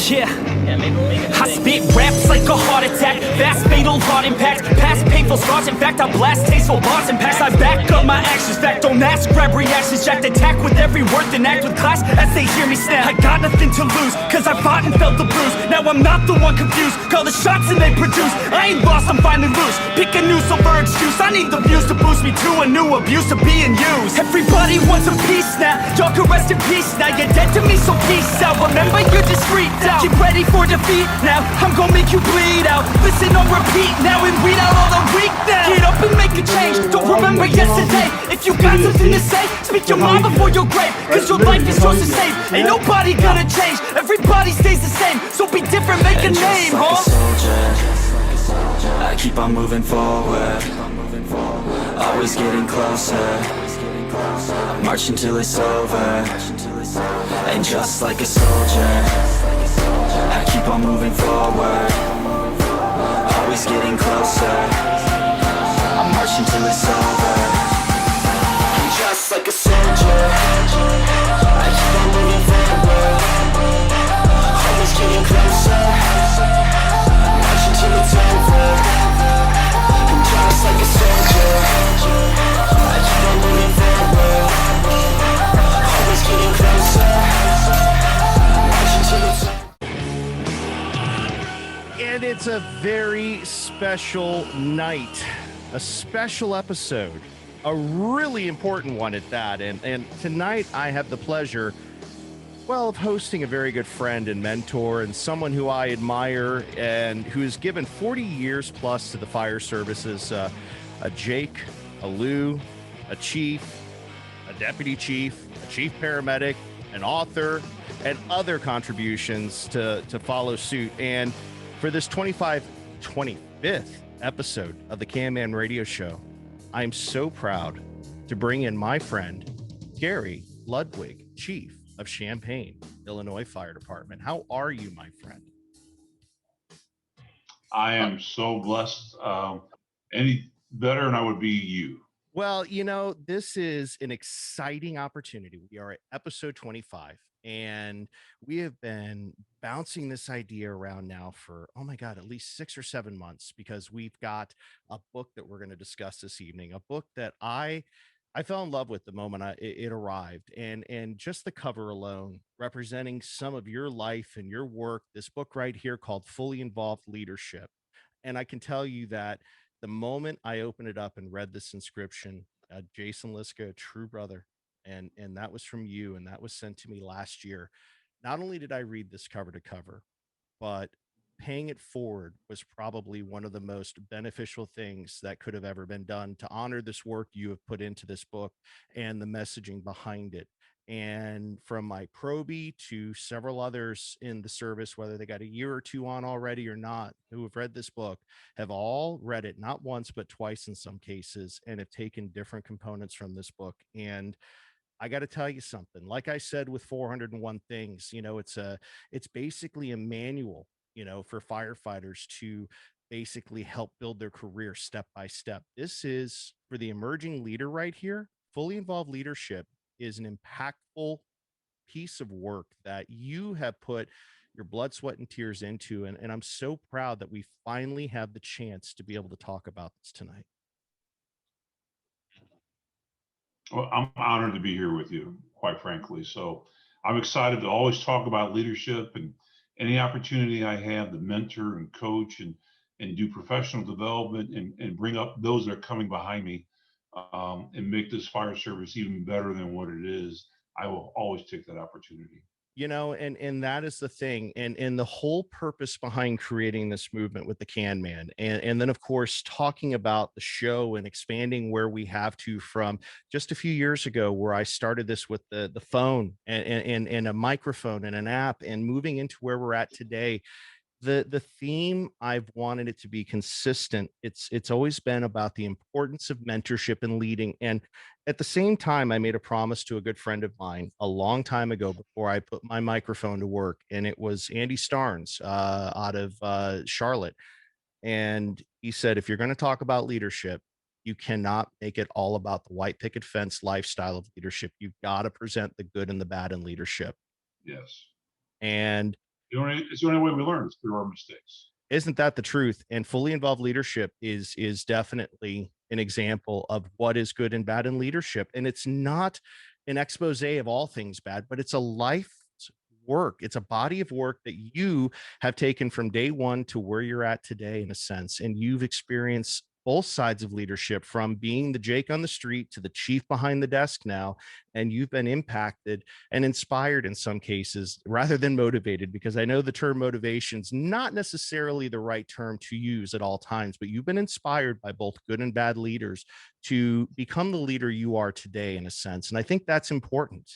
Yeah, I spit raps like a heart attack, fast fatal heart impact, past painful scars. In fact, I blast tasteful bars and packs. I back up my actions, fact don't ask, grab reactions, jacked attack with every word, then act with class as they hear me snap. I got nothing to lose, cause I fought and felt the bruise. Now I'm not the one confused, call the shots and they produce. I ain't lost, I'm finally loose, pick a new silver excuse. I need the views to boost me to a new abuse of being used. Everybody wants a piece now, y'all can rest in peace now. You're dead to me, so peace out. Remember, you're just freaked out. Get ready for defeat now, I'm gonna make you bleed out. Listen on repeat now and weed out all the weak now. Get up and make a change, don't remember yesterday. If you got something to say, speak your mind before your grave, cause your life is yours to save. Ain't nobody gonna change, everybody stays the same. So be different, make a name, huh? I keep on moving forward, always getting closer, march until it's over. And just like a soldier, I keep on moving forward, always getting closer, I march until it's over. And just like a soldier, I keep on moving forward, always getting closer, march until it's over. And just like a soldier, I keep on moving forward, always getting closer, march until it's over. And it's a very special night, a special episode, a really important one at that. And tonight I have the pleasure, well, of hosting a very good friend and mentor and someone who I admire and who has given 40 years plus to the fire services, a Jake, a Lou, a chief, a deputy chief, a chief paramedic, an author, and other contributions to follow suit. And for this 25th episode of the Can Man Radio Show, I'm so proud to bring in my friend, Gary Ludwig, Chief of Champaign, Illinois Fire Department. How are you, my friend? I am so blessed. Any better and I would be you. Well, you know, this is an exciting opportunity. We are at episode 25, and we have been bouncing this idea around now for, oh my God, at least 6 or 7 months, because we've got a book that we're going to discuss this evening, a book that I fell in love with the moment it arrived, and just the cover alone representing some of your life and your work, this book right here called Fully Involved Leadership. And I can tell you that the moment I opened it up and read this inscription, Jason Liska, a true brother, and that was from you, and that was sent to me last year. Not only did I read this cover to cover, but paying it forward was probably one of the most beneficial things that could have ever been done to honor this work you have put into this book and the messaging behind it. And from my probie to several others in the service, whether they got a year or two on already or not, who have read this book, have all read it not once, but twice in some cases, and have taken different components from this book. And I got to tell you something, like I said, with 401 things, you know, it's basically a manual, you know, for firefighters to basically help build their career step by step. This is for the emerging leader right here. Fully Involved Leadership is an impactful piece of work that you have put your blood, sweat, and tears into. And I'm so proud that we finally have the chance to be able to talk about this tonight. Well, I'm honored to be here with you, quite frankly. So I'm excited to always talk about leadership, and any opportunity I have to mentor and coach and do professional development and bring up those that are coming behind me, and make this fire service even better than what it is, I will always take that opportunity. You know, and that is the thing, and the whole purpose behind creating this movement with the Can Man, and then of course talking about the show and expanding where we have to from just a few years ago, where I started this with the phone and a microphone and an app, and moving into where we're at today. The theme, I've wanted it to be consistent. It's always been about the importance of mentorship and leading. And at the same time, I made a promise to a good friend of mine a long time ago before I put my microphone to work. And it was Andy Starnes out of Charlotte. And he said, if you're going to talk about leadership, you cannot make it all about the white picket fence lifestyle of leadership. You've got to present the good and the bad in leadership. Yes. And It's the only way we learn is through our mistakes. Isn't that the truth? And fully involved leadership is definitely an example of what is good and bad in leadership. And it's not an expose of all things bad, but it's a life work. It's a body of work that you have taken from day one to where you're at today, in a sense. And you've experienced both sides of leadership, from being the Jake on the street to the chief behind the desk now. And you've been impacted and inspired in some cases rather than motivated, because I know the term motivation is not necessarily the right term to use at all times, but you've been inspired by both good and bad leaders to become the leader you are today, in a sense. And I think that's important.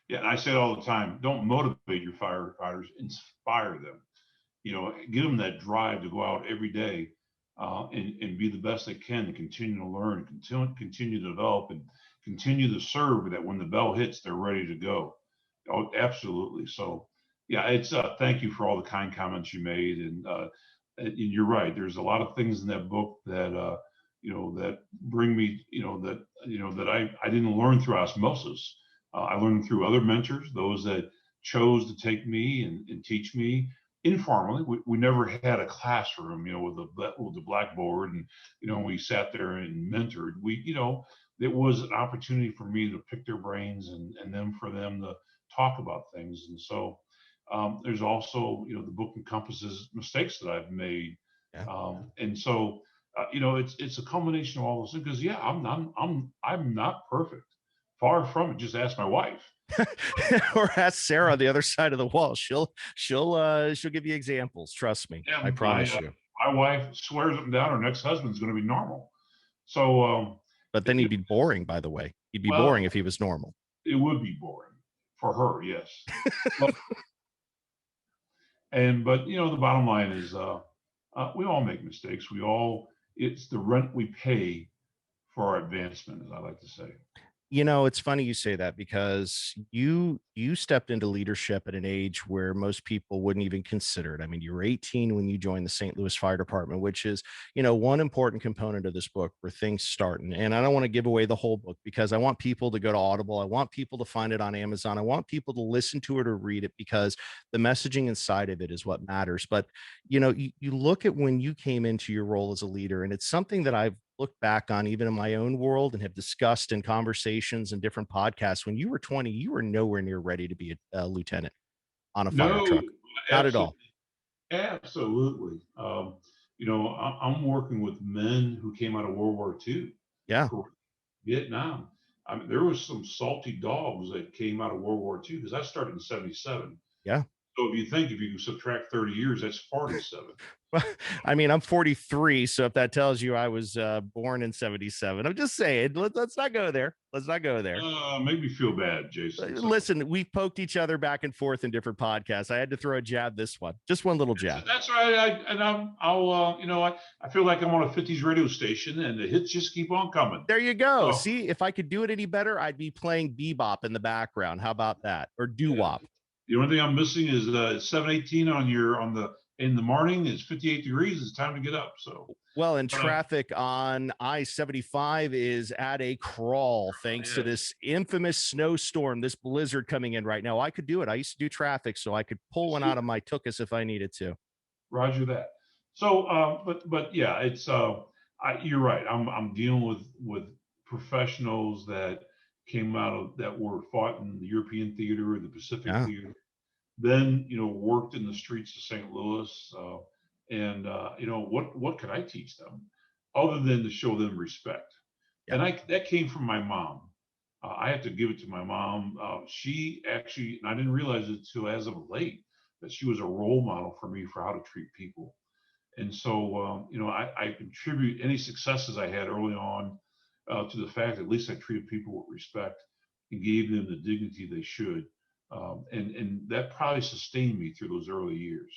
Yeah, and I say it all the time, don't motivate your firefighters, inspire them. Give them that drive to go out every day and be the best they can, and continue to learn, continue to develop, and continue to serve, that when the bell hits, they're ready to go. Oh, absolutely. So, yeah, it's thank you for all the kind comments you made. And you're right. There's a lot of things in that book that, that bring me, that I didn't learn through osmosis. I learned through other mentors, those that chose to take me and teach me informally. We never had a classroom, with the blackboard, and we sat there and mentored. It was an opportunity for me to pick their brains, and then for them to talk about things. And so there's also, the book encompasses mistakes that I've made, and so it's a combination of all those things. Because I'm not perfect. Far from it. Just ask my wife. Or ask Sarah on the other side of the wall. She'll give you examples. Trust me. Yeah, I promise you. My wife swears up and down her ex-husband's going to be normal. So, but then he'd be boring. By the way, he'd be boring if he was normal. It would be boring for her, yes. But the bottom line is, we all make mistakes. It's the rent we pay for our advancement, as I like to say. It's funny you say that, because you stepped into leadership at an age where most people wouldn't even consider it. I mean, you were 18 when you joined the St. Louis Fire Department, which is, one important component of this book where things start. And I don't want to give away the whole book, because I want people to go to Audible. I want people to find it on Amazon. I want people to listen to it or read it, because the messaging inside of it is what matters. But, you look at when you came into your role as a leader, and it's something that I've look back on even in my own world and have discussed in conversations and different podcasts. When you were 20, you were nowhere near ready to be a lieutenant on a fire truck. Not at all. Absolutely. I'm working with men who came out of World War II. Yeah. Vietnam. I mean, there was some salty dogs that came out of World War II, because I started in 1977. Yeah. So if you subtract 30 years, that's 47. I mean, I'm 43. So if that tells you I was born in 1977, I'm just saying, let's not go there. Let's not go there. Make me feel bad, Jason. Listen, we've poked each other back and forth in different podcasts. I had to throw a jab this one, just one little jab. That's right. I feel like I'm on a 50s radio station, and the hits just keep on coming. There you go. See, if I could do it any better, I'd be playing bebop in the background. How about that? Or doo-wop. The only thing I'm missing is 718 in the morning. It's 58 degrees. It's time to get up. So, well, and traffic on I-75 is at a crawl thanks to this infamous snowstorm, this blizzard coming in right now. I could do it. I used to do traffic, so I could pull one out of my tuchus if I needed to. Roger that. So, but yeah, it's you're right. I'm dealing with professionals that came that were fought in the European theater or the Pacific theater, then worked in the streets of St. Louis, and what could I teach them other than to show them respect? And that came from my mom. I have to give it to my mom. She actually, and I didn't realize it until as of late, that she was a role model for me for how to treat people. And so I contribute any successes I had early on to the fact that at least I treated people with respect and gave them the dignity they should. And that probably sustained me through those early years.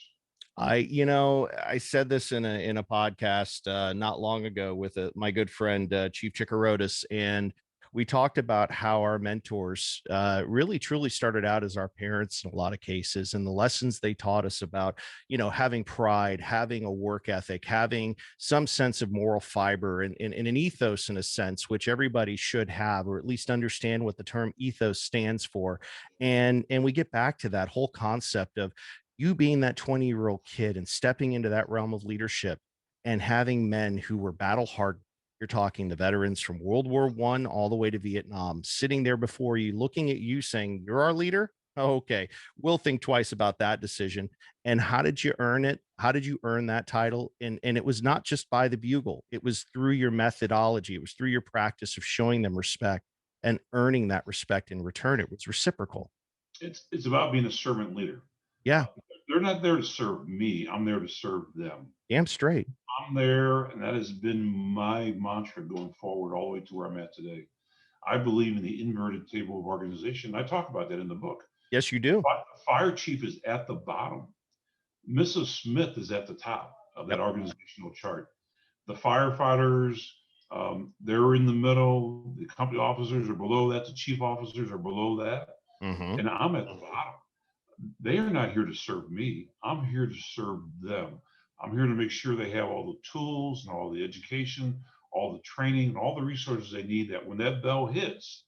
I said this in a podcast not long ago with my good friend Chief Chikarotis, and we talked about how our mentors really truly started out as our parents in a lot of cases, and the lessons they taught us about, having pride, having a work ethic, having some sense of moral fiber, and an ethos in a sense, which everybody should have, or at least understand what the term ethos stands for. And we get back to that whole concept of you being that 20-year-old kid and stepping into that realm of leadership and having men who were battle hardened. You're talking the veterans from World War I all the way to Vietnam, sitting there before you, looking at you saying, "You're our leader." Oh, okay. We'll think twice about that decision. And how did you earn it? How did you earn that title? And it was not just by the bugle. It was through your methodology. It was through your practice of showing them respect and earning that respect in return. It was reciprocal. It's about being a servant leader. Yeah, Uh, they're not there to serve me. I'm there to serve them. damn straight. I'm there, and that has been my mantra going forward all the way to where I'm at today. I believe in the inverted table of organization. I talk about that in the book. Yes, you do. Fire chief is at the bottom. Mrs. Smith is at the top of that Yep. organizational chart. The firefighters, they're in the middle. The company officers are below that. The chief officers are below that. Mm-hmm. And I'm at the bottom. They are not here to serve me. I'm here to serve them. I'm here to make sure they have all the tools and all the education, all the training, and all the resources they need, that when that bell hits,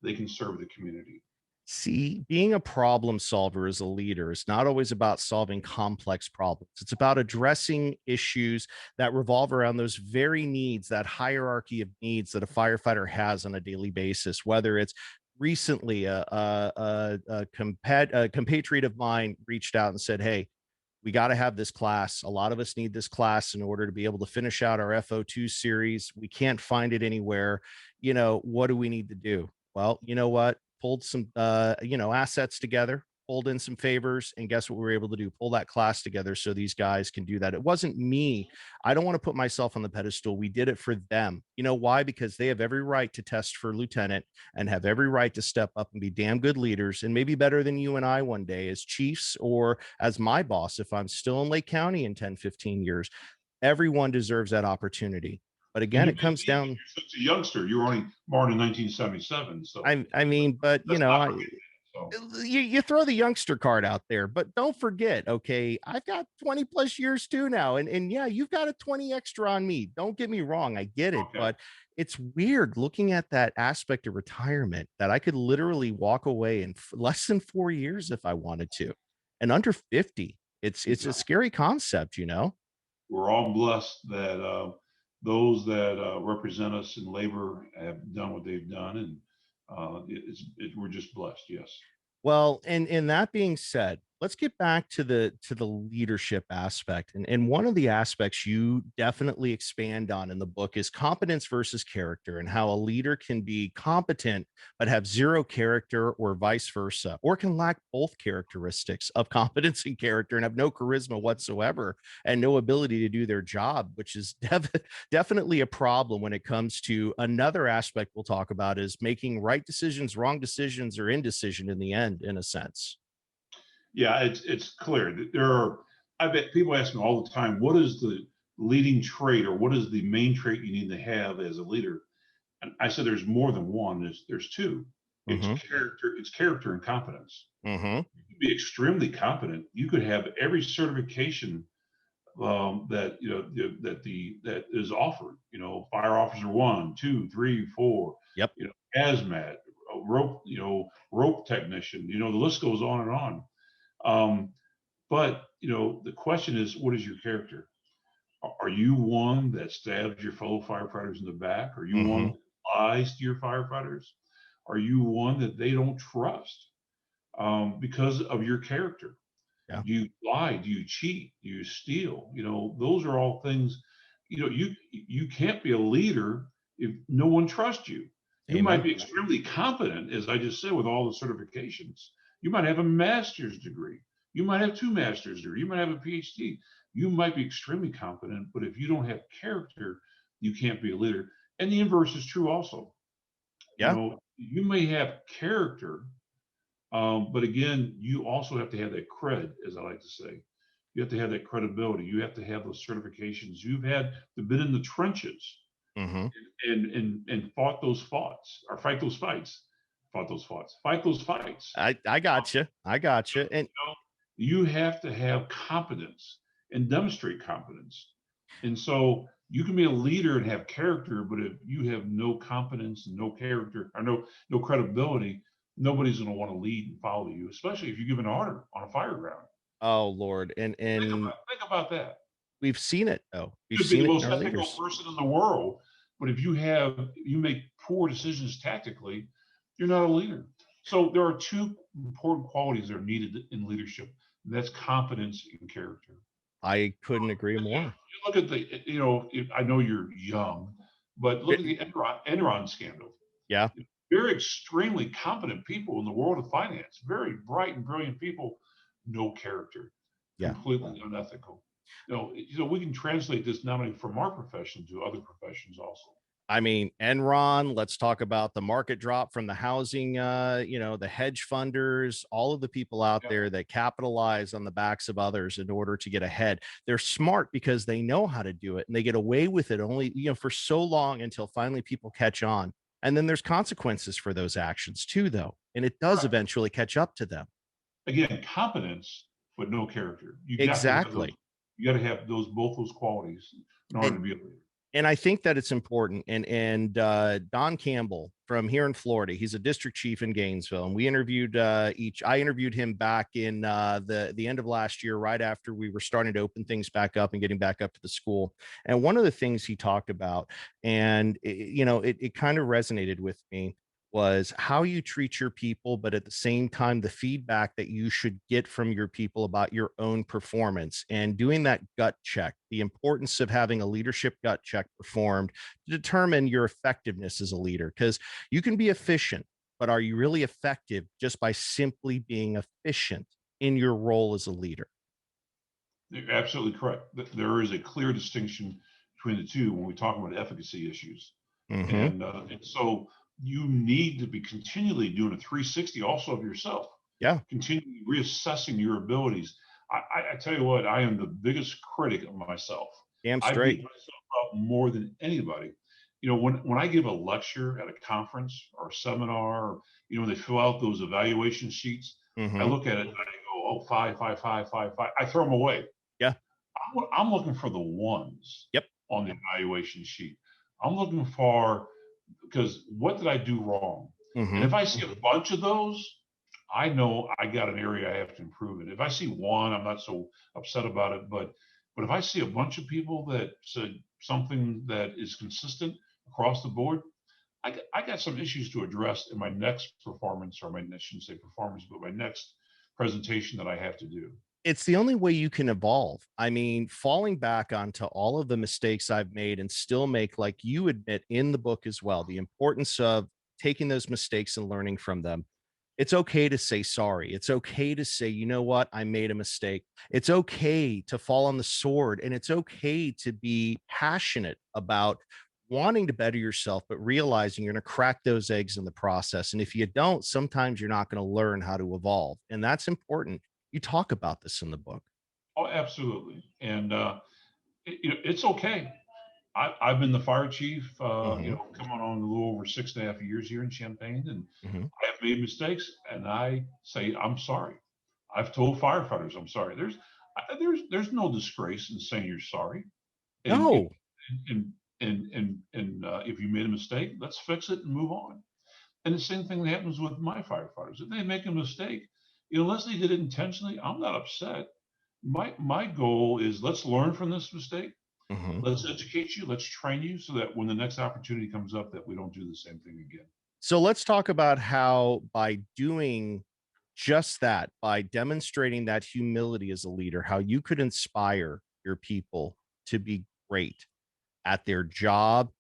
they can serve the community. See, being a problem solver as a leader is not always about solving complex problems. It's about addressing issues that revolve around those very needs, that hierarchy of needs that a firefighter has on a daily basis, whether it's recently a compatriot of mine reached out and said, "Hey, we got to have this class. A lot of us need this class in order to be able to finish out our FO2 series. We can't find it anywhere. What do we need to do?" Well, you know what? Pulled some, assets together, pulled in some favors, and guess what we were able to do? Pull that class together so these guys can do that. It wasn't me. I don't want to put myself on the pedestal. We did it for them. You know why? Because they have every right to test for lieutenant and have every right to step up and be damn good leaders, and maybe better than you and I one day as chiefs or as my boss if I'm still in Lake County in 10, 15 years. Everyone deserves that opportunity. But again, it comes down. You're such a youngster. You were only born in 1977. So I mean, but that's not forgetting that. So you throw the youngster card out there, but don't forget, okay, I've got 20 plus years too now. And yeah, you've got a 20 extra on me. Don't get me wrong. I get it, okay. but it's weird looking at that aspect of retirement that I could literally walk away in less than 4 years if I wanted to, and under 50. It's a scary concept, We're all blessed that those that represent us in labor have done what they've done, and we're just blessed. Yes. Well, and that being said, let's get back to the leadership aspect. And one of the aspects you definitely expand on in the book is competence versus character, and how a leader can be competent but have zero character, or vice versa, or can lack both characteristics of competence and character and have no charisma whatsoever and no ability to do their job, which is definitely a problem when it comes to another aspect we'll talk about, is making right decisions, wrong decisions, or indecision in the end, in a sense. Yeah, it's clear that there are. I bet people ask me all the time, what is the leading trait, or what is the main trait you need to have as a leader? And I said there's more than one. There's two. It's Mm-hmm. character. It's character and competence. Mm-hmm. You could be extremely competent. You could have every certification that that is offered. Fire officer 1, 2, 3, 4. Yep. Hazmat, rope technician. The list goes on and on. But the question is, what is your character? Are you one that stabs your fellow firefighters in the back? Are you one that lies to your firefighters? Are you one that they don't trust because of your character? Yeah. Do you lie? Do you cheat? Do you steal? Those are all things. You can't be a leader if no one trusts you. You might be extremely competent, as I just said, with all the certifications. You might have a master's degree. You might have 2 master's degrees. You might have a PhD. You might be extremely competent, but if you don't have character, you can't be a leader. And the inverse is true also. Yeah. You may have character, but again, you also have to have that cred, as I like to say. You have to have that credibility. You have to have those certifications. You've had to been in the trenches. Mm-hmm. and fought those fights, or fight those fights, fight those fights. I got you. I got you. And You know, you have to have competence and demonstrate competence. And so you can be a leader and have character, but if you have no competence and no character or no credibility, nobody's going to want to lead and follow you, especially if you give an order on a fire ground. oh Lord, and Think about that. we've seen it though. We've You could be seen the it in most our ethical leaders. person in the world, but if you make poor decisions tactically, you're not a leader. So there are two important qualities that are needed in leadership, and that's competence and character. I couldn't agree more. You look at I know you're young, but look at the Enron scandal. Yeah. Very extremely competent people in the world of finance, very bright and brilliant people, no character, Yeah. completely unethical. We can translate this not only from our profession to other professions also. I mean, Enron, let's talk about the market drop from the housing, the hedge funders, all of the people out Yeah. there that capitalize on the backs of others in order to get ahead. They're smart because they know how to do it and they get away with it only, for so long until finally people catch on. And then there's consequences for those actions too, though. And it does Right. eventually catch up to them. Again, competence, but no character. Exactly. You got to have both those qualities in order And to be a leader. and I think that it's important. And Don Campbell from here in Florida, he's a district chief in Gainesville, and we interviewed I interviewed him back in the end of last year, right after we were starting to open things back up and getting back up to the school. And one of the things he talked about, and it kind of resonated with me, was how you treat your people, but at the same time, the feedback that you should get from your people about your own performance and doing that gut check, the importance of having a leadership gut check performed to determine your effectiveness as a leader. Because you can be efficient, but are you really effective just by simply being efficient in your role as a leader? You're absolutely correct. There is a clear distinction between the two when we talk about efficacy issues. Mm-hmm. And so you need to be continually doing a 360 also of yourself. Yeah. Continually reassessing your abilities. I tell you what, I am the biggest critic of myself. Damn I straight. beat myself up more than anybody. When I give a lecture at a conference or a seminar, or, when they fill out those evaluation sheets, Mm-hmm. I look at it and I go, oh, 5, 5, 5, 5, 5. I throw them away. Yeah. I'm looking for the ones. Yep. On the evaluation sheet. I'm looking for, because what did I do wrong? Mm-hmm. And if I see a bunch of those, I know I got an area I have to improve in. If I see one, I'm not so upset about it. But if I see a bunch of people that said something that is consistent across the board, I got some issues to address in my next performance, or I shouldn't say performance, but my next presentation that I have to do. It's the only way you can evolve. I mean, falling back onto all of the mistakes I've made and still make, like you admit in the book as well, the importance of taking those mistakes and learning from them. It's okay to say sorry. It's okay to say, you know what, I made a mistake. It's okay to fall on the sword, and it's okay to be passionate about wanting to better yourself, but realizing you're going to crack those eggs in the process. And if you don't, sometimes you're not going to learn how to evolve. And that's important. You talk about this in the book. Oh, absolutely. And it's okay. I've been the fire chief, coming on a little over 6.5 years here in Champaign, and I have made mistakes, and I say I'm sorry. I've told firefighters I'm sorry. There's no disgrace in saying you're sorry. And, No. And if you made a mistake, let's fix it and move on. And the same thing that happens with my firefighters. If they make a mistake, unless they did it intentionally, I'm not upset. My goal is, let's learn from this mistake. Let's educate you. Let's train you so that when the next opportunity comes up, that we don't do the same thing again. So let's talk about how, by doing just that, by demonstrating that humility as a leader, how you could inspire your people to be great at their job,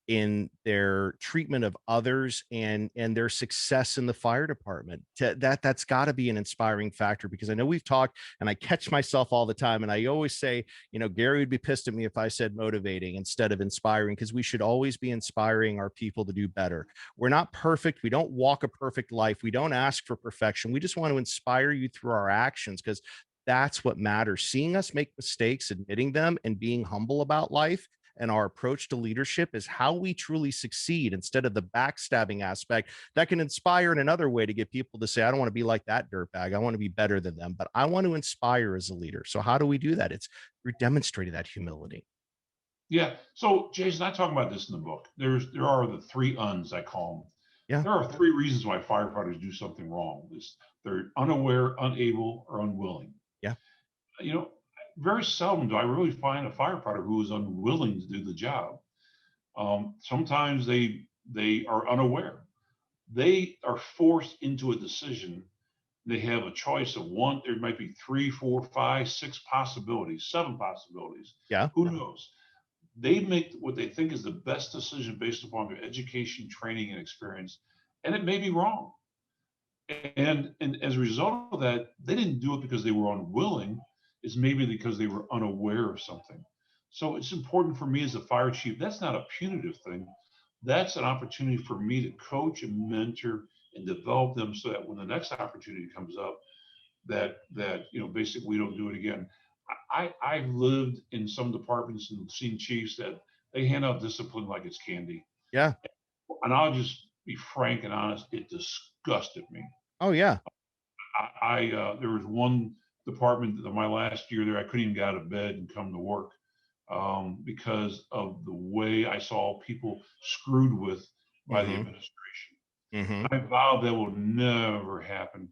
in their treatment of others, and their success in the fire department. That's got to be an inspiring factor, because I know we've talked, and I catch myself all the time, and I always say, Gary would be pissed at me if I said motivating instead of inspiring, because we should always be inspiring our people to do better. We're not perfect. We don't walk a perfect life. We don't ask for perfection. We just want to inspire you through our actions, because that's what matters. Seeing us make mistakes, admitting them, and being humble about life, and our approach to leadership is how we truly succeed instead of the backstabbing aspect that can inspire in another way to get people to say, I don't want to be like that dirtbag. I want to be better than them, but I want to inspire as a leader. So how do we do that? It's through demonstrating that humility. Yeah. So, Jason, I talk about this in the book. There are the three uns, I call them. Yeah. There are three reasons why firefighters do something wrong. They're unaware, unable, or unwilling. Yeah. You know, very seldom do I really find a firefighter who is unwilling to do the job. Sometimes they are unaware. They are forced into a decision. They have a choice of one. There might be three, four, five, six possibilities, seven possibilities. Yeah. Who knows? They make what they think is the best decision based upon their education, training, and experience, and it may be wrong. And as a result of that, they didn't do it because they were unwilling. It's maybe because they were unaware of something. So it's important for me as a fire chief. That's not a punitive thing. That's an opportunity for me to coach and mentor and develop them so that when the next opportunity comes up, that basically we don't do it again. I've lived in some departments and seen chiefs that they hand out discipline like it's candy. Yeah. And I'll just be frank and honest, it disgusted me. Oh, yeah. There was one department that my last year there, I couldn't even get out of bed and come to work because of the way I saw people screwed with by the administration. Mm-hmm. I vow that will never happen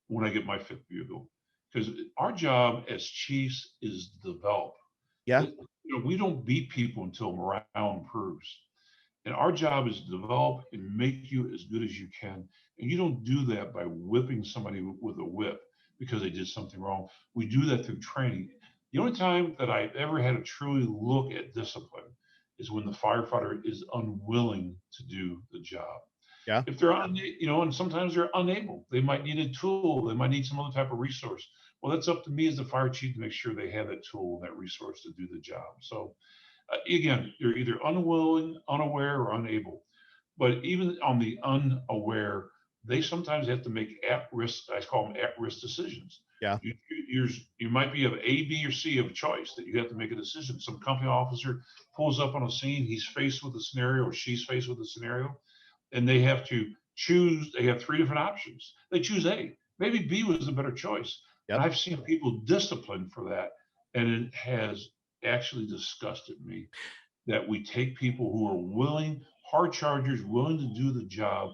when I get my fifth bugle, because our job as chiefs is to develop. Yeah. We don't beat people until morale improves. And our job is to develop and make you as good as you can. And you don't do that by whipping somebody with a whip because they did something wrong. We do that through training. The only time that I've ever had to truly look at discipline is when the firefighter is unwilling to do the job. Yeah. If they're and sometimes they're unable, they might need a tool, they might need some other type of resource. Well, that's up to me as the fire chief to make sure they have that tool and that resource to do the job. So again, you're either unwilling, unaware, or unable. But even on the unaware, they sometimes have to make at-risk, I call them at-risk decisions. Yeah. You might be of A, B, or C of choice that you have to make a decision. Some company officer pulls up on a scene, he's faced with a scenario or she's faced with a scenario, and they have to choose. They have three different options. They choose A. Maybe B was a better choice. Yep. And I've seen people disciplined for that, and it has actually disgusted me that we take people who are willing, hard chargers, willing to do the job,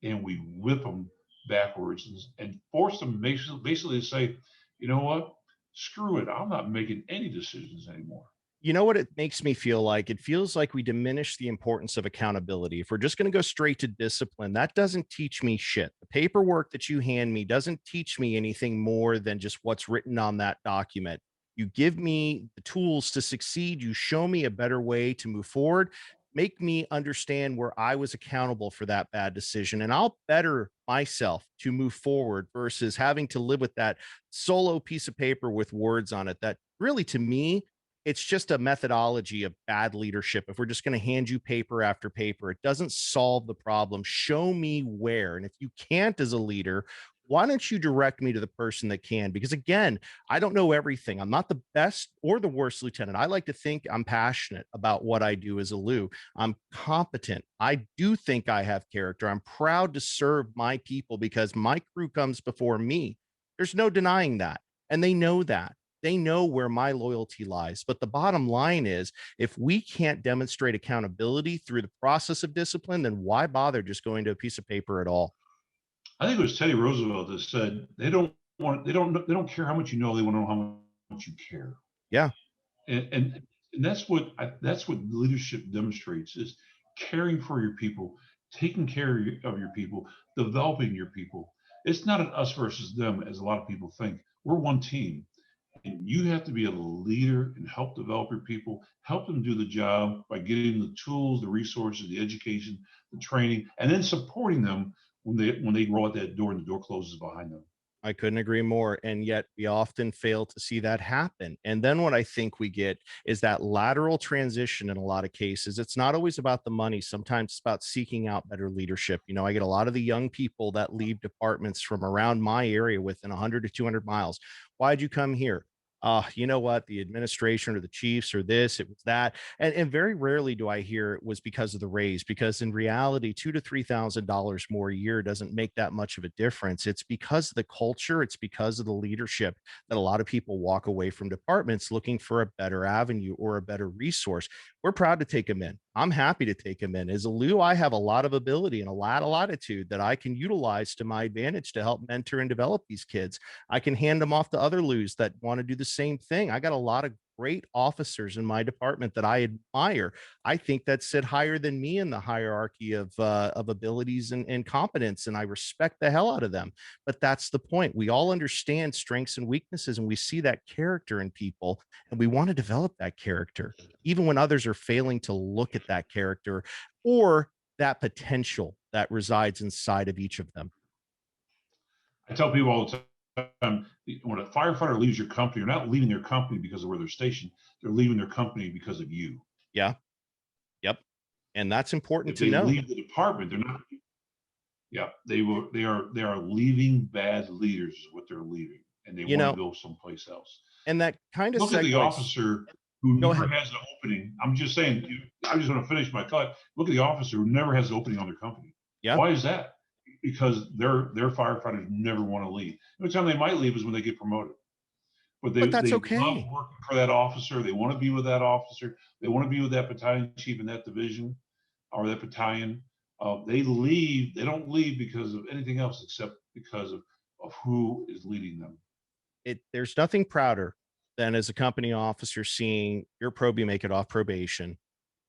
and we whip them backwards and force them basically to say, you know what, screw it, I'm not making any decisions anymore. You know what it makes me feel like? It feels like we diminish the importance of accountability. If we're just going to go straight to discipline, that doesn't teach me shit. The paperwork that you hand me doesn't teach me anything more than just what's written on that document. You give me the tools to succeed. You show me a better way to move forward, make me understand where I was accountable for that bad decision, and I'll better myself to move forward versus having to live with that solo piece of paper with words on it that really, to me, it's just a methodology of bad leadership. If we're just going to hand you paper after paper, it doesn't solve the problem. Show me where. And if you can't as a leader, why don't you direct me to the person that can? Because again, I don't know everything. I'm not the best or the worst lieutenant. I like to think I'm passionate about what I do as a Lou. I'm competent. I do think I have character. I'm proud to serve my people because my crew comes before me. There's no denying that. And they know that. They know where my loyalty lies. But the bottom line is, if we can't demonstrate accountability through the process of discipline, then why bother just going to a piece of paper at all? I think it was Teddy Roosevelt that said they don't care how much you know, they want to know how much you care. Yeah. And that's what leadership demonstrates, is caring for your people, taking care of your people, developing your people. It's not an us versus them, as a lot of people think. We're one team. And you have to be a leader and help develop your people, help them do the job by getting the tools, the resources, the education, the training, and then supporting them when they roll out that door and the door closes behind them. I couldn't agree more. And yet we often fail to see that happen. And then what I think we get is that lateral transition in a lot of cases. It's not always about the money. Sometimes it's about seeking out better leadership. You know, I get a lot of the young people that leave departments from around my area within 100 to 200 miles. Why'd you come here? You know what, the administration or the chiefs or this, it was that. And very rarely do I hear it was because of the raise, because in reality, $2,000 to $3,000 more a year doesn't make that much of a difference. It's because of the culture, it's because of the leadership that a lot of people walk away from departments looking for a better avenue or a better resource. We're proud to take them in. I'm happy to take them in. As a Lou, I have a lot of ability and a lot of latitude that I can utilize to my advantage to help mentor and develop these kids. I can hand them off to other Lou's that want to do the same thing. I got a lot of great officers in my department that I admire. I think that sit higher than me in the hierarchy of abilities and competence, and I respect the hell out of them. But that's the point. We all understand strengths and weaknesses, and we see that character in people, and we want to develop that character, even when others are failing to look at that character or that potential that resides inside of each of them. I tell people all the time, when a firefighter leaves your company, you're not leaving their company because of where they're stationed. They're leaving their company because of you. Yeah. Yep. And that's important If to they know. leave the department, they're not. Yeah, they are leaving bad leaders is what they're leaving, and they You want know, to go someplace else. and that kind of Look at the segues. officer who Go never ahead. has an opening. I'm just saying, I just want to finish my thought. Look at the officer who never has an opening on their company. Yeah. Why is that? Because their firefighters never want to leave. The only time they might leave is when they get promoted. But But that's they love okay. working for that officer. They want to be with that officer. They want to be with that battalion chief in that division or that battalion. They leave. They don't leave because of anything else except because of who is leading them. There's nothing prouder than as a company officer seeing your probie make it off probation,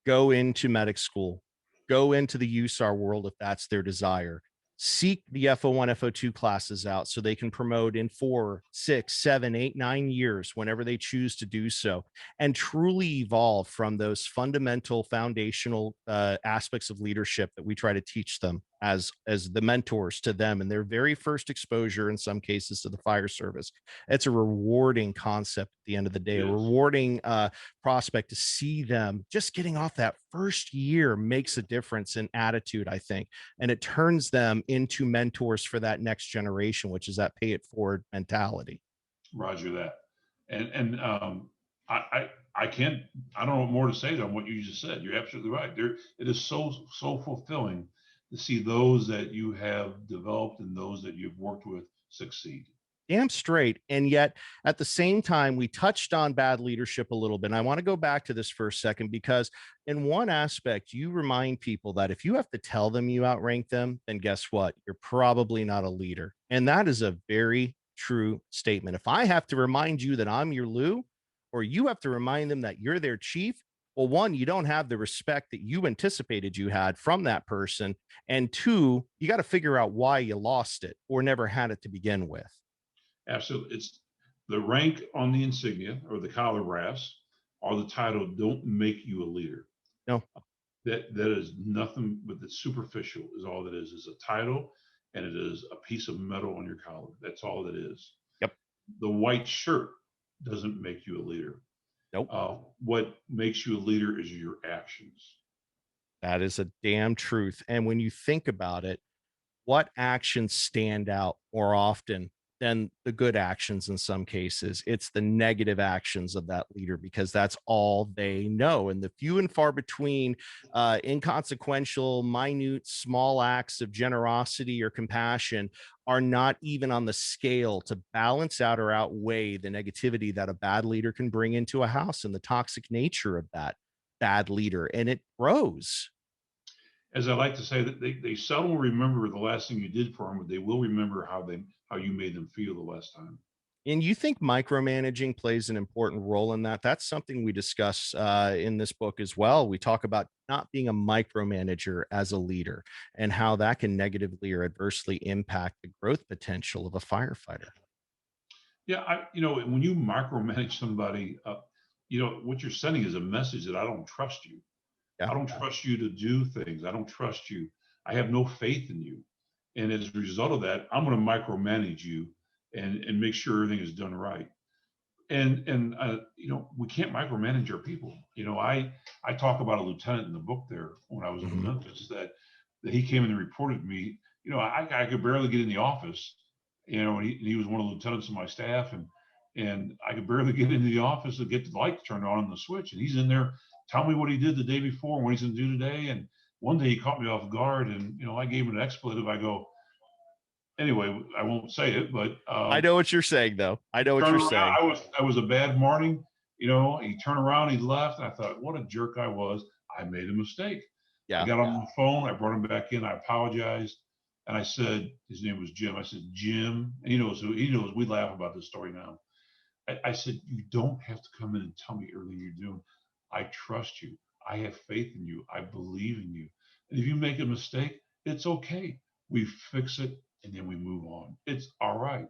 go into medic school, go into the USAR world if that's their desire. Seek the FO1, FO2 classes out so they can promote in 4, 6, 7, 8, 9 years whenever they choose to do so, and truly evolve from those fundamental foundational aspects of leadership that we try to teach them as the mentors to them in their very first exposure, in some cases, to the fire service. It's a rewarding concept at the end of the day, a rewarding prospect to see them just getting off that first year makes a difference in attitude, I think. And it turns them into mentors for that next generation, which is that pay it forward mentality. Roger that. And I can't, I don't know what more to say than what you just said. You're absolutely right. It is so fulfilling to see those that you have developed and those that you've worked with succeed. Damn straight. And yet, at the same time, we touched on bad leadership a little bit. And I want to go back to this for a second, because in one aspect, you remind people that if you have to tell them you outrank them, then guess what? You're probably not a leader. And that is a very true statement. If I have to remind you that I'm your Lou, or you have to remind them that you're their chief, well, one, you don't have the respect that you anticipated you had from that person. And two, you got to figure out why you lost it or never had it to begin with. Absolutely. It's the rank on the insignia or the collar brass or the title don't make you a leader. No. That is nothing but the superficial is all that is a title, and it is a piece of metal on your collar. That's all it is. Yep. The white shirt doesn't make you a leader. Nope. What makes you a leader is your actions. That is a damn truth. And when you think about it, what actions stand out more often than the good actions in some cases? It's the negative actions of that leader, because that's all they know. And the few and far between inconsequential, minute, small acts of generosity or compassion are not even on the scale to balance out or outweigh the negativity that a bad leader can bring into a house and the toxic nature of that bad leader. And it grows. As I like to say, that they seldom remember the last thing you did for them, but they will remember how you made them feel the last time. And you think micromanaging plays an important role in that? That's something we discuss in this book as well. We talk about not being a micromanager as a leader and how that can negatively or adversely impact the growth potential of a firefighter. Yeah, when you micromanage somebody, what you're sending is a message that I don't trust you. Yeah. I don't trust you to do things. I don't trust you. I have no faith in you. And as a result of that, I'm going to micromanage you and make sure everything is done right. And we can't micromanage our people. I talk about a lieutenant in the book there when I was in Memphis that he came in and reported to me. I could barely get in the office. And he was one of the lieutenants of my staff, and And I could barely get into the office to get the light turned on the switch. And he's in there telling me what he did the day before and what he's going to do today. And one day he caught me off guard, and I gave him an expletive. I go, anyway, I won't say it, but I know what you're saying, though. I know what you're saying. I was a bad morning. He turned around, he left. And I thought, what a jerk I was. I made a mistake. Yeah. I got on the phone. I brought him back in. I apologized. And I said, his name was Jim. I said, Jim, and he knows we laugh about this story now. I said, you don't have to come in and tell me everything you're doing. I trust you. I have faith in you. I believe in you. And if you make a mistake, it's okay. We fix it and then we move on. It's all right.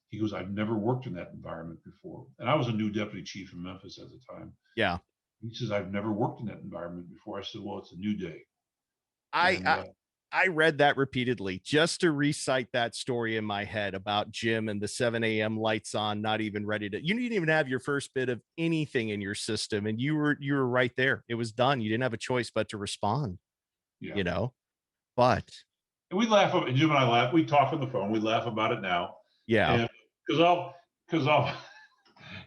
He goes, I've never worked in that environment before. And I was a new deputy chief in Memphis at the time. Yeah. He says, I've never worked in that environment before. I said, well, it's a new day. I read that repeatedly just to recite that story in my head about Jim and the 7 a.m. lights on, not even ready to, you didn't even have your first bit of anything in your system. And you were right there. It was done. You didn't have a choice but to respond, but. And we laugh, Jim and I laugh. We talk on the phone. We laugh about it now. Yeah. Because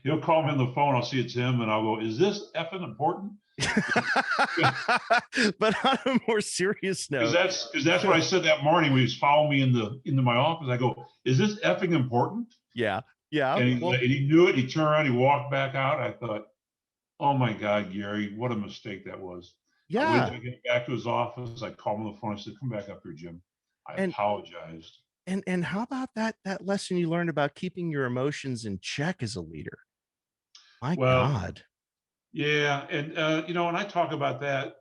he'll call me on the phone. I'll see it's him and I'll go, is this effing important? But on a more serious note, because that's what I said that morning when he was following me into my office. I go, is this effing important? Yeah. And he knew it. He turned around, he walked back out. I thought, oh my God, Gary, what a mistake that was. Yeah. I waited to get back to his office. I called him on the phone. I said, come back up here, Jim. I apologized. And how about that lesson you learned about keeping your emotions in check as a leader? My God. Yeah. And, and I talk about that.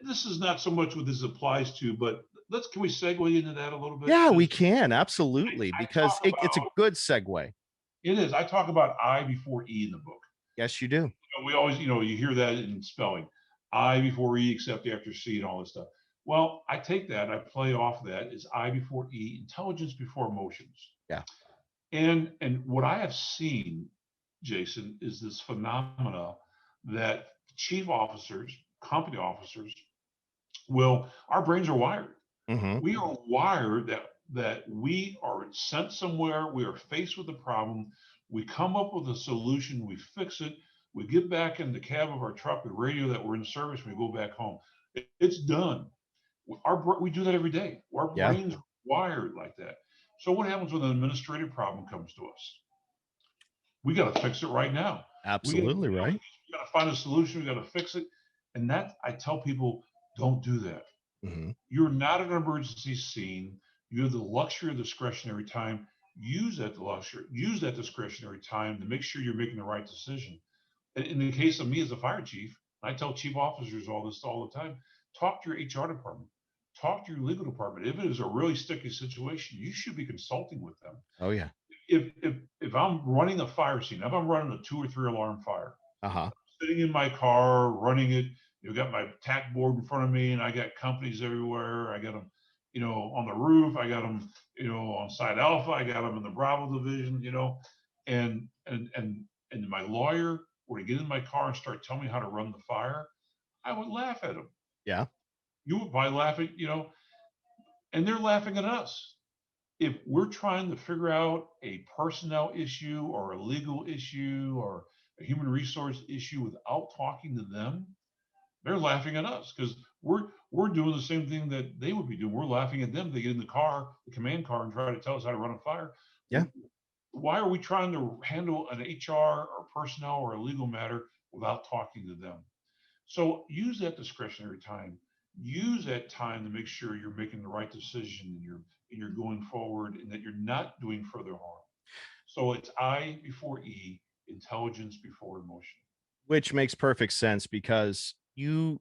This is not so much what this applies to, but can we segue into that a little bit? Yeah, we can. Absolutely. Because it's a good segue. It is. I talk about I before E in the book. Yes, you do. We always, you hear that in spelling. I before E, except after C and all this stuff. Well, I take that, I play off that is I before E, intelligence before emotions. Yeah. And what I have seen, Jason, is this phenomena that chief officers, company officers, our brains are wired. Mm-hmm. We are wired that we are sent somewhere, we are faced with a problem, we come up with a solution, we fix it, we get back in the cab of our truck, the radio that we're in service, we go back home. It's done. We do that every day. Our brains are wired like that. So what happens when an administrative problem comes to us? We got to fix it right now. Absolutely right. We got to find a solution. We got to fix it. And that, I tell people, don't do that. Mm-hmm. You're not an emergency scene. You have the luxury of discretionary time. Use that discretionary time to make sure you're making the right decision. And in the case of me as a fire chief, I tell chief officers all the time, talk to your HR department, talk to your legal department. If it is a really sticky situation, you should be consulting with them. Oh yeah. If I'm running a fire scene, if I'm running a 2 or 3 alarm fire, I'm sitting in my car, running it, got my tack board in front of me and I got companies everywhere. I got them, on the roof. I got them, on side Alpha. I got them in the Bravo division, and my lawyer were to get in my car and start telling me how to run the fire, I would laugh at him. Yeah. You would probably laugh at, and they're laughing at us. If we're trying to figure out a personnel issue or a legal issue or a human resource issue without talking to them, they're laughing at us because we're doing the same thing that they would be doing. We're laughing at them. They get in the car, the command car, and try to tell us how to run a fire. Yeah. Why are we trying to handle an HR or personnel or a legal matter without talking to them? So use that discretionary time. Use that time to make sure you're making the right decision and you're going forward and that you're not doing further harm. So it's I before E, intelligence before emotion. Which makes perfect sense because you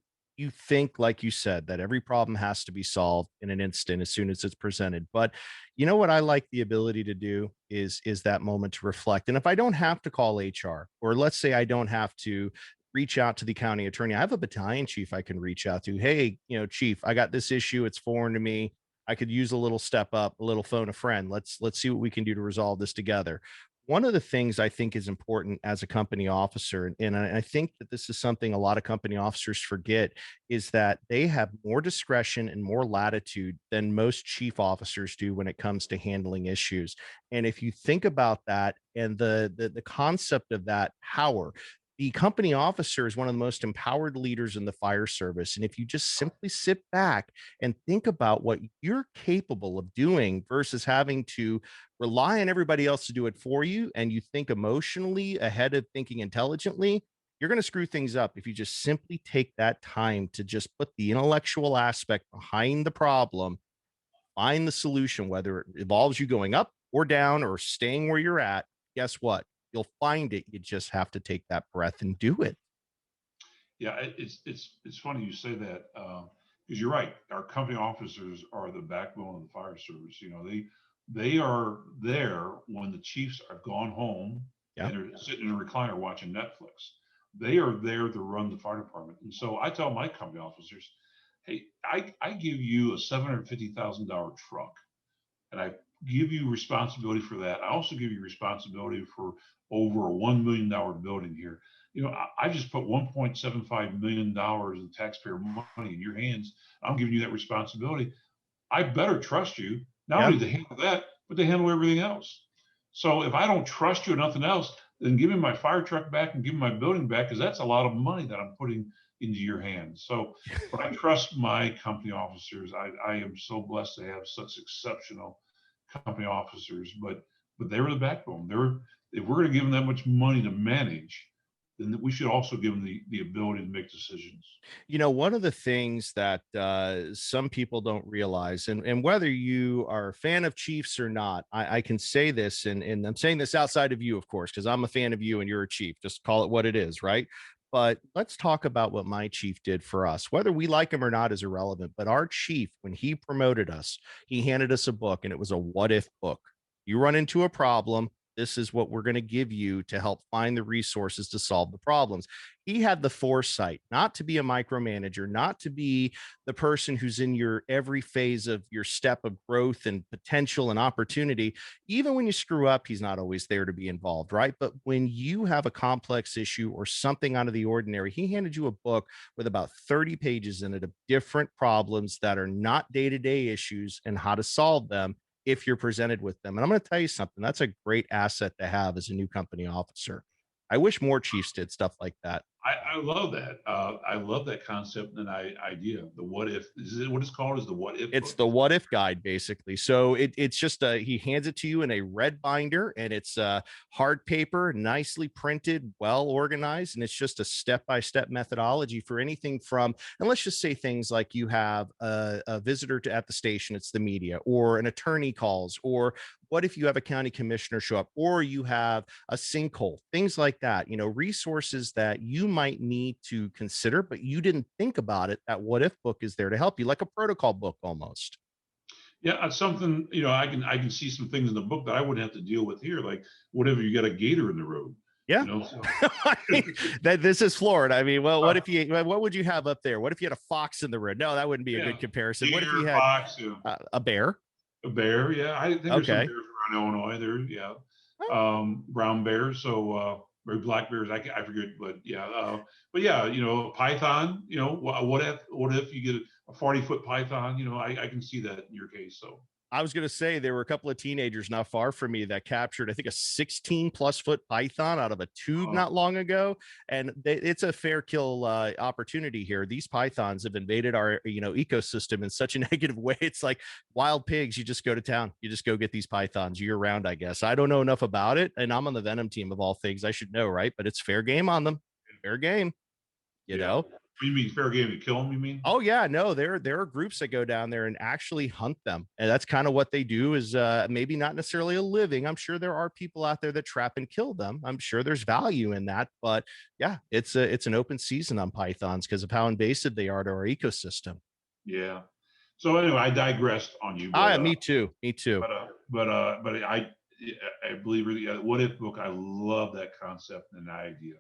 think, like you said, that every problem has to be solved in an instant as soon as it's presented. But you know what I like the ability to do is that moment to reflect. And if I don't have to call HR, or let's say I don't have to reach out to the county attorney, I have a battalion chief I can reach out to. Hey, chief, I got this issue. It's foreign to me. I could use a little step up, a little phone a friend. Let's see what we can do to resolve this together. one of the things I think is important as a company officer, and I think that this is something a lot of company officers forget, is that they have more discretion and more latitude than most chief officers do when it comes to handling issues. And if you think about that and the concept of that power, the company officer is one of the most empowered leaders in the fire service. And if you just simply sit back and think about what you're capable of doing versus having to rely on everybody else to do it for you, and you think emotionally ahead of thinking intelligently, you're going to screw things up if you just simply take that time to just put the intellectual aspect behind the problem, find the solution, whether it involves you going up or down or staying where you're at. Guess what? You'll find it. You just have to take that breath and do it. Yeah, it's funny you say that because you're right. Our company officers are the backbone of the fire service. You know, they are there when the chiefs have gone home Yeah. and they're sitting in a recliner watching Netflix. They are there to run the fire department. And so I tell my company officers, hey, I give you a $750,000 truck, and I give you responsibility for that. I also give you responsibility for over a $1 million building here. You know, I just put $1.75 million in taxpayer money in your hands. I'm giving you that responsibility. I better trust you, not Yeah. only to handle that, but to handle everything else. So if I don't trust you or nothing else, then give me my fire truck back and give me my building back, because that's a lot of money that I'm putting into your hands. So, but I trust my company officers. I am so blessed to have such exceptional company officers, but they were the backbone. If we're going to give them that much money to manage, then we should also give them the ability to make decisions. You know, one of the things that some people don't realize, and whether you are a fan of Chiefs or not, I can say this, and I'm saying this outside of you, of course, because I'm a fan of you and you're a Chief. Just call it what it is, right? But let's talk about what my chief did for us. Whether we like him or not is irrelevant. But our chief, when he promoted us, he handed us a book, and it was a what if book. You run into a problem. This is what we're going to give you to help find the resources to solve the problems. He had the foresight not to be a micromanager, not to be the person who's in your every phase of your step of growth and potential and opportunity. Even when you screw up, he's not always there to be involved, right? But when you have a complex issue or something out of the ordinary, he handed you a book with about 30 pages in it of different problems that are not day-to-day issues and how to solve them if you're presented with them. And I'm going to tell you something, that's a great asset to have as a new company officer. I wish more chiefs did stuff like that. I love that. I love that concept and idea. The what if, is it what it's called? Is the what if? It's book? the what if guide, basically. So it's just he hands it to you in a red binder, and it's hard paper, nicely printed, well organized, and it's just a step-by-step methodology for anything from, and let's just say things like you have a visitor at the station, it's the media, or an attorney calls, or what if you have a county commissioner show up, or you have a sinkhole, things like that, you know, resources that you might need to consider, but you didn't think about it. That what if book is there to help you, like a protocol book almost. Yeah, that's something, you know, I can see some things in the book that I wouldn't have to deal with here. Like whatever, you got a gator in the road. Yeah. You know, so. That this is Florida. I mean, well, what if you, what would you have up there? What if you had a fox in the road? No, that wouldn't be a good comparison. Gator, What if you had fox, a bear? a bear? Yeah, I think there's some Okay. bears around Illinois. There, yeah, brown bears. So or black bears. I forget, but yeah, you know, python. You know, what if you get a 40-foot python? You know, I can see that in your case. So. I was going to say there were a couple of teenagers not far from me that captured, I think, a 16 plus foot python out of a tube not long ago. And it's a fair kill opportunity here. These pythons have invaded our, you know, ecosystem in such a negative way. It's like wild pigs. You just go to town. You just go get these pythons year round, I guess. I don't know enough about it. And I'm on the venom team of all things. I should know, right? But it's fair game on them. Fair game, you know? You mean fair game to kill them? You mean? Oh yeah, no, there are groups that go down there and actually hunt them, and that's kind of what they do. Is maybe not necessarily a living. I'm sure there are people out there that trap and kill them. I'm sure there's value in that, but yeah, it's an open season on pythons because of how invasive they are to our ecosystem. Yeah. So anyway, I digressed on you. But, Me too. But I believe really, what if book. I love that concept and idea.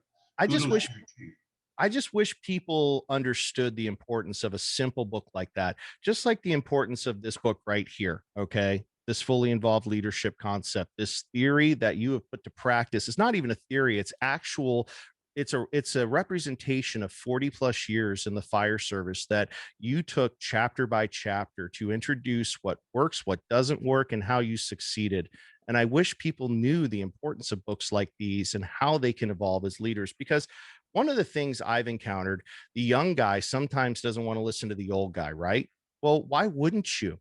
I just wish people understood the importance of a simple book like that, just like the importance of this book right here. Okay. this fully involved leadership concept, this theory that you have put to practice. It's not even a theory, it's actual. It's a representation of 40 plus years in the fire service that you took chapter by chapter to introduce what works, what doesn't work, and how you succeeded. And I wish people knew the importance of books like these and how they can evolve as leaders. Because one of the things I've encountered, the young guy sometimes doesn't want to listen to the old guy, right? Well, why wouldn't you?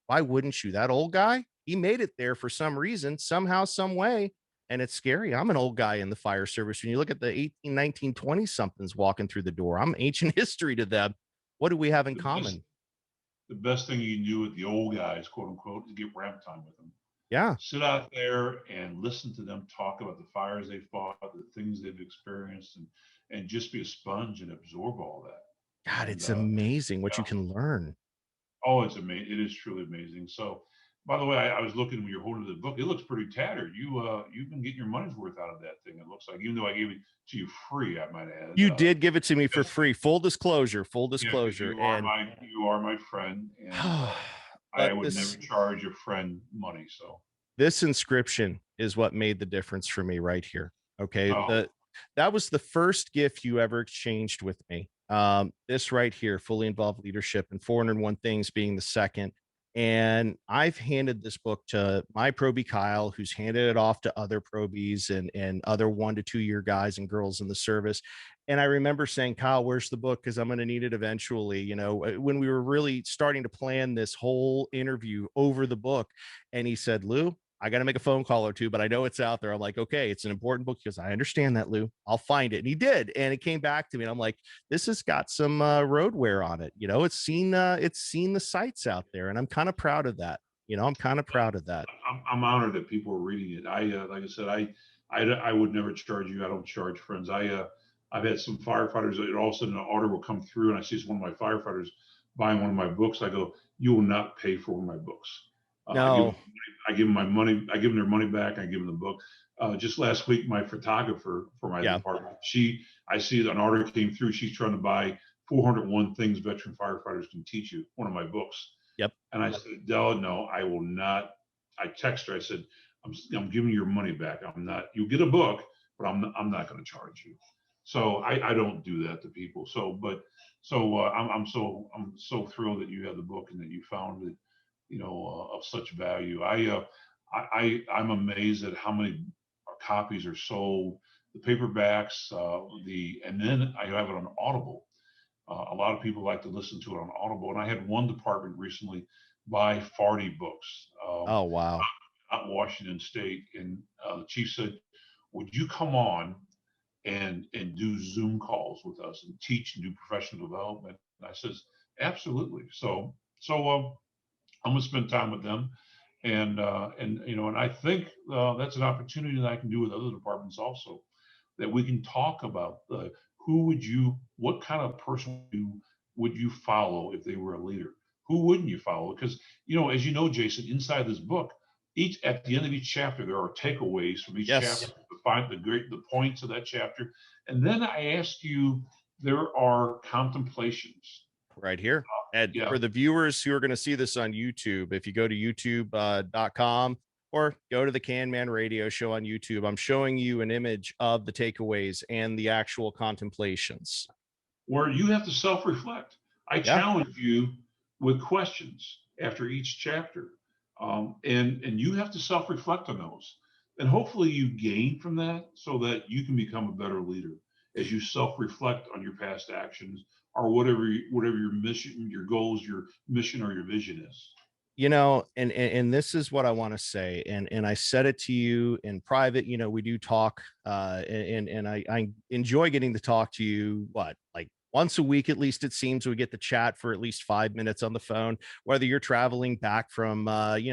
Why wouldn't you? That old guy, he made it there for some reason, somehow, some way. And it's scary. I'm an old guy in the fire service. When you look at the 18, 19, 20 somethings walking through the door, I'm ancient history to them. What do we have in The best, common? the best thing you can do with the old guys, quote unquote, is get ramp time with them. Yeah. Sit out there and listen to them talk about the fires they fought, the things they've experienced, and just be a sponge and absorb all that. God, And it's amazing what yeah, you can learn. oh, it's amazing. It is truly amazing. So, by the way, I was looking when you're holding the book. It looks pretty tattered. You've been getting your money's worth out of that thing. It looks like, even though I gave it to you free, I might add. You did give it to me for Because, free. Full disclosure, full yeah, because disclosure. And you are my friend, and I but would never this charge a friend money. So, this inscription is what made the difference for me right here. Okay. oh, That was the first gift you ever exchanged with me. This right here, fully involved leadership, and 401 things being the second. And I've handed this book to my probie Kyle, who's handed it off to other probies and other 1 to 2 year guys and girls in the service. And I remember saying, Kyle, where's the book? Because I'm going to need it eventually. When we were really starting to plan this whole interview over the book. And he said, Lou, I got to make a phone call or two, but I know it's out there. I'm like, okay, it's an important book. Because I understand that, Lou. I'll find it. And he did. And it came back to me. And I'm like, this has got some road wear on it. It's seen the sights out there. And I'm kind of proud of that. I'm kind of proud of that. I'm honored that people are reading it. Like I said, I would never charge you. I don't charge friends. I've had some firefighters that all of a sudden an order will come through, and I see one of my firefighters buying one of my books. I go, you will not pay for one of my books. No. I give them my money. I give them their money back. I give them the book. Just last week, my photographer for my department, I see that an order came through. She's trying to buy 401 things veteran firefighters can teach you, one of my books. Yep. And I said, Della, no, I will not. I text her. I said, I'm giving you your money back. I'm not. You get a book, but I'm not going to charge you. So I don't do that to people. I'm so thrilled that you have the book and that you found it, of such value. I'm amazed at how many copies are sold, the paperbacks, and then I have it on Audible. A lot of people like to listen to it on Audible, and I had one department recently buy 40 books. Oh, wow. Out in Washington State, and the chief said, "Would you come on and do Zoom calls with us and teach and do professional development?" And I says, "Absolutely." So I'm going to spend time with them, and I think that's an opportunity that I can do with other departments also, that we can talk about what kind of person would you follow if they were a leader? Who wouldn't you follow? Because as you know, Jason, inside this book, at the end of each chapter, there are takeaways from each chapter to find the points of that chapter, and then I ask you, there are contemplations right here. And for the viewers who are going to see this on YouTube, if you go to youtube.com or go to the Can Man Radio Show on YouTube, I'm showing you an image of the takeaways and the actual contemplations. Where you have to self-reflect. I challenge you with questions after each chapter. And you have to self-reflect on those. And hopefully you gain from that so that you can become a better leader as you self-reflect on your past actions, or whatever your mission, your goals, your mission, or your vision is. And this is what I want to say, and I said it to you in private. We do talk, and I enjoy getting to talk to you. Like once a week, at least it seems we get to chat for at least 5 minutes on the phone, whether you're traveling back from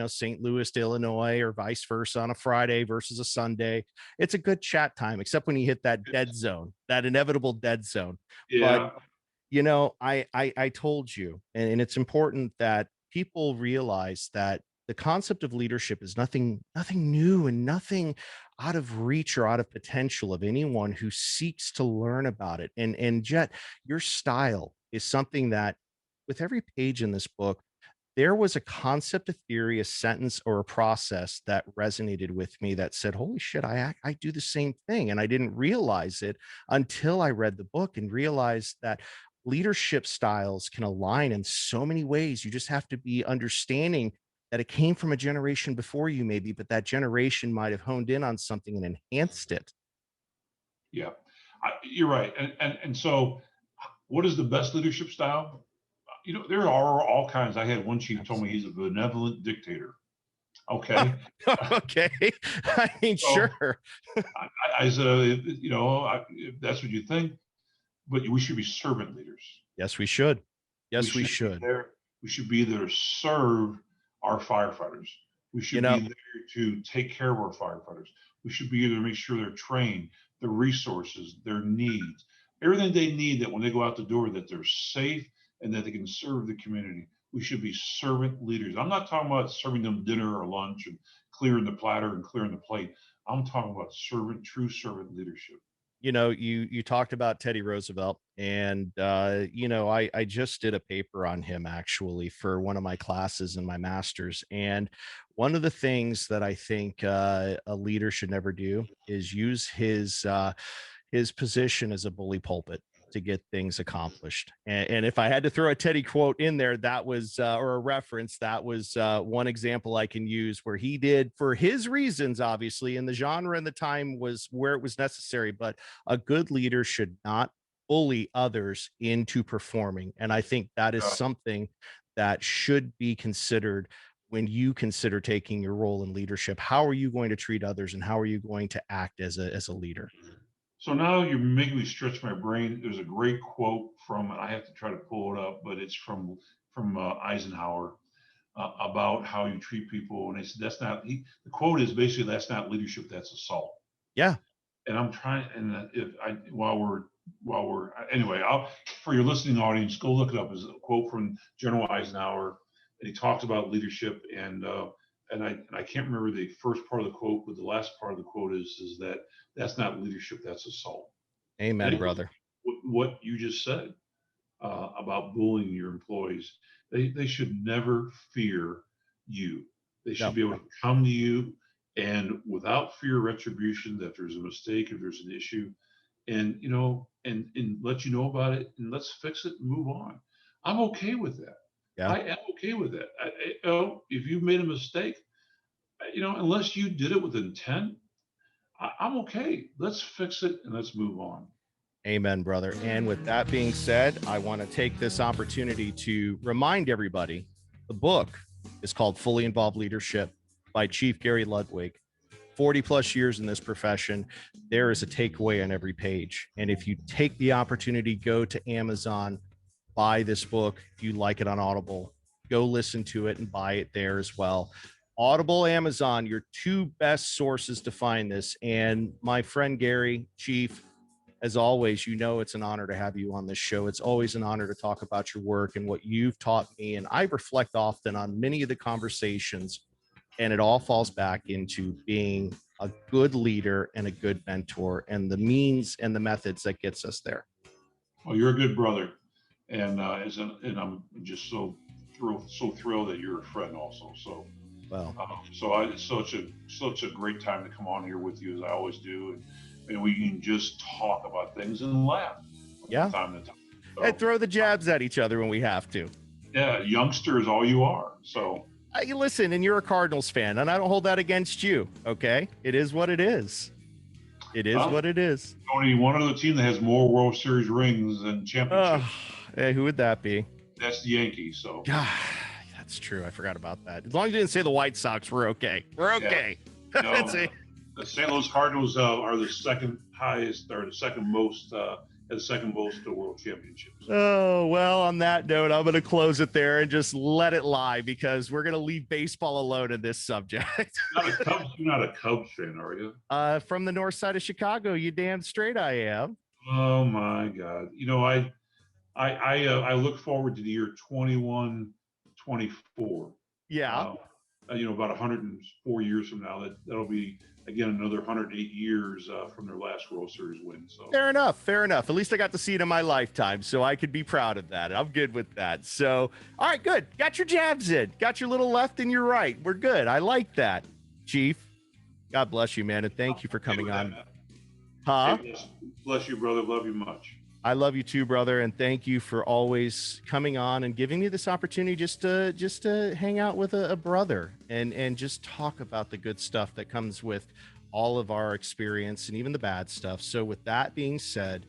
St. Louis to Illinois or vice versa on a Friday versus a Sunday. It's a good chat time, except when you hit that dead zone, that inevitable dead zone. Yeah. But I told you, and it's important that people realize that the concept of leadership is nothing new and nothing out of reach or out of potential of anyone who seeks to learn about it. And Jet, your style is something that with every page in this book, there was a concept, a theory, a sentence, or a process that resonated with me that said, holy shit, I do the same thing. And I didn't realize it until I read the book and realized that leadership styles can align in so many ways. You just have to be understanding that it came from a generation before you, maybe, but that generation might have honed in on something and enhanced it. Yeah, you're right. And so, what is the best leadership style? There are all kinds. I had one chief told me he's a benevolent dictator. Okay. Okay. I mean, So sure. I said, if that's what you think, but we should be servant leaders. Yes, we should. We Yes, we should be should. there. We should be there to serve our firefighters. We You should know, be there to take care of our firefighters. We should be there to make sure they're trained, their resources, their needs, everything they need, that when they go out the door, that they're safe and that they can serve the community. We should be servant leaders. I'm not talking about serving them dinner or lunch and clearing the platter and clearing the plate. I'm talking about true servant leadership. you talked about Teddy Roosevelt, and I just did a paper on him actually for one of my classes in my master's. And one of the things that I think a leader should never do is use his position as a bully pulpit to get things accomplished. And if I had to throw a Teddy quote in there, that was or a reference, that was one example I can use where he did, for his reasons, obviously, and the genre and the time was where it was necessary. But a good leader should not bully others into performing. And I think that is Uh, something that should be considered when you consider taking your role in leadership. How are you going to treat others, and how are you going to act as a leader? So now you're making me stretch my brain. There's a great quote from, I have to try to pull it up, but it's from Eisenhower about how you treat people. And they said that's not. The quote is basically, that's not leadership, that's assault. Yeah. And I'm trying. And if I while we're anyway, I'll, for your listening audience, go look it up. It's a quote from General Eisenhower, and he talks about leadership. And I can't remember the first part of the quote, but the last part of the quote is that that's not leadership, that's assault. And Amen, it was brother. what you just said about bullying your employees. They should never fear you. They should No. be able to come to you and without fear of retribution, that there's a mistake, if there's an issue, and and let you know about it, and let's fix it and move on. I'm okay with that. Yeah. I am okay with that. If you've made a mistake, unless you did it with intent, I'm okay. Let's fix it and let's move on. Amen, brother. And with that being said, I want to take this opportunity to remind everybody the book is called Fully Involved Leadership by Chief Gary Ludwig. 40 plus years in this profession, there is a takeaway on every page. And if you take the opportunity, go to Amazon, buy this book. If you like it on Audible, go listen to it and buy it there as well. Audible, Amazon, your two best sources to find this. And my friend Gary, Chief, as always, it's an honor to have you on this show. It's always an honor to talk about your work and what you've taught me. And I reflect often on many of the conversations, and it all falls back into being a good leader and a good mentor, and the means and the methods that gets us there. Well, you're a good brother, and and I'm just so thrilled that you're a friend also. So Well, it's such a great time to come on here with you, as I always do, and we can just talk about things and laugh yeah, from time to time. So, and throw the jabs at each other when we have to. yeah, youngster is all you are. So You listen, and you're a Cardinals fan, and I don't hold that against you. Okay, it is what it is. It is what it is. Only one other team that has more World Series rings than championships. Hey, who would that be? That's the Yankees. So God, that's true. I forgot about that. As long as you didn't say the White Sox, we're okay. We're okay. Yeah. That's it. The St. Louis Cardinals are the second highest, or the second most world championships. Oh, well, on that note, I'm going to close it there and just let it lie, because we're going to leave baseball alone in this subject. You're not a Cubs fan, are you? From the north side of Chicago, you damn straight I am. Oh my God. I look forward to the year 21-24. Yeah. about 104 years from now, that'll be again another 108 years from their last World Series win. So fair enough. Fair enough. At least I got to see it in my lifetime, so I could be proud of that. I'm good with that. So, all right, good. Got your jabs in. Got your little left and your right. We're good. I like that, Chief. God bless you, man, and thank you for coming on. Huh? Hey, bless you, brother. Love you much. I love you too, brother, and thank you for always coming on and giving me this opportunity just to hang out with a brother and just talk about the good stuff that comes with all of our experience and even the bad stuff. So with that being said,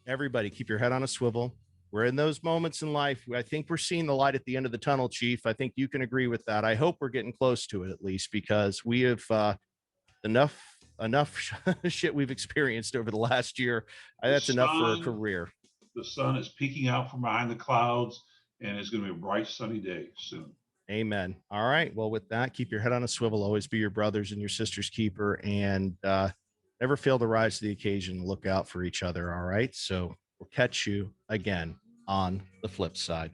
everybody keep your head on a swivel. We're in those moments in life. I think we're seeing the light at the end of the tunnel, Chief. I think you can agree with that. I hope we're getting close to it at least, because we have enough shit we've experienced over the last year. That's enough for a career. The sun is peeking out from behind the clouds, and it's going to be a bright sunny day soon. Amen. All right. Well, with that, keep your head on a swivel. Always be your brothers and your sisters' keeper, and never fail to rise to the occasion. Look out for each other. All right. So we'll catch you again on the flip side.